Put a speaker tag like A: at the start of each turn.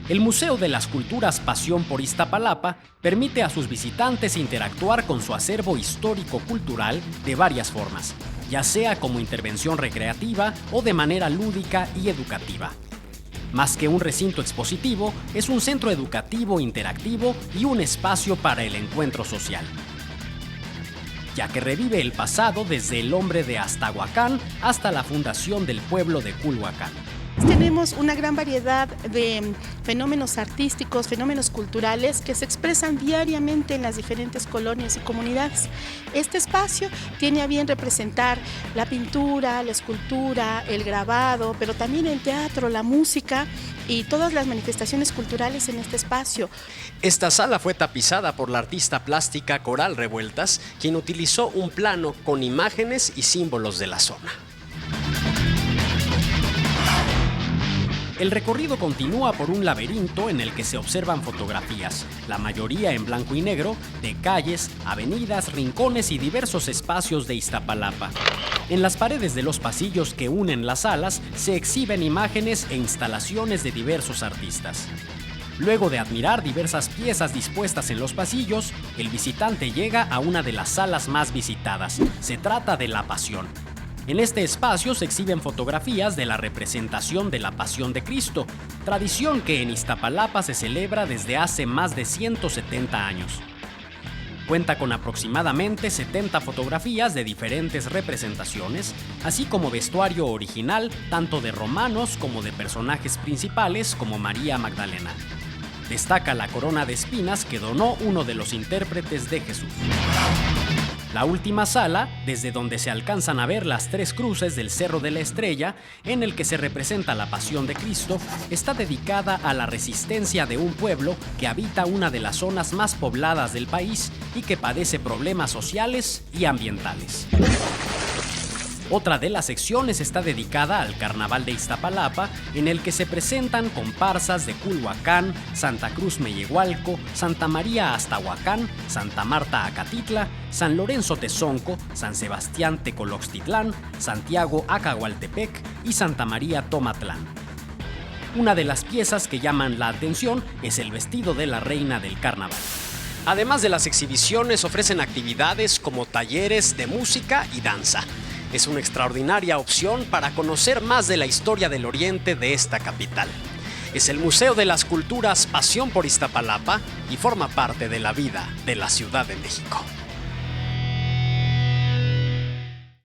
A: El Museo de las Culturas Pasión por Iztapalapa permite a sus visitantes interactuar con su acervo histórico-cultural de varias formas, ya sea como intervención recreativa o de manera lúdica y educativa. Más que un recinto expositivo, es un centro educativo interactivo y un espacio para el encuentro social, ya que revive el pasado desde el hombre de Aztahuacán hasta la fundación del pueblo de Culhuacán.
B: Tenemos una gran variedad de fenómenos artísticos, fenómenos culturales que se expresan diariamente en las diferentes colonias y comunidades. Este espacio tiene a bien representar la pintura, la escultura, el grabado, pero también el teatro, la música y todas las manifestaciones culturales en este espacio.
A: Esta sala fue tapizada por la artista plástica Coral Revueltas, quien utilizó un plano con imágenes y símbolos de la zona. El recorrido continúa por un laberinto en el que se observan fotografías, la mayoría en blanco y negro, de calles, avenidas, rincones y diversos espacios de Iztapalapa. En las paredes de los pasillos que unen las salas se exhiben imágenes e instalaciones de diversos artistas. Luego de admirar diversas piezas dispuestas en los pasillos, el visitante llega a una de las salas más visitadas. Se trata de La Pasión. En este espacio se exhiben fotografías de la representación de la Pasión de Cristo, tradición que en Iztapalapa se celebra desde hace más de 170 años. Cuenta con aproximadamente 70 fotografías de diferentes representaciones, así como vestuario original tanto de romanos como de personajes principales como María Magdalena. Destaca la corona de espinas que donó uno de los intérpretes de Jesús. La última sala, desde donde se alcanzan a ver las tres cruces del Cerro de la Estrella, en el que se representa la Pasión de Cristo, está dedicada a la resistencia de un pueblo que habita una de las zonas más pobladas del país y que padece problemas sociales y ambientales. Otra de las secciones está dedicada al Carnaval de Iztapalapa, en el que se presentan comparsas de Culhuacán, Santa Cruz Mellehualco, Santa María Aztahuacán, Santa Marta Acatitla, San Lorenzo Tezonco, San Sebastián Tecoloxtitlán, Santiago Acahualtepec y Santa María Tomatlán. Una de las piezas que llaman la atención es el vestido de la reina del carnaval. Además de las exhibiciones, ofrecen actividades como talleres de música y danza. Es una extraordinaria opción para conocer más de la historia del oriente de esta capital. Es el Museo de las Culturas Pasión por Iztapalapa y forma parte de la vida de la Ciudad de México.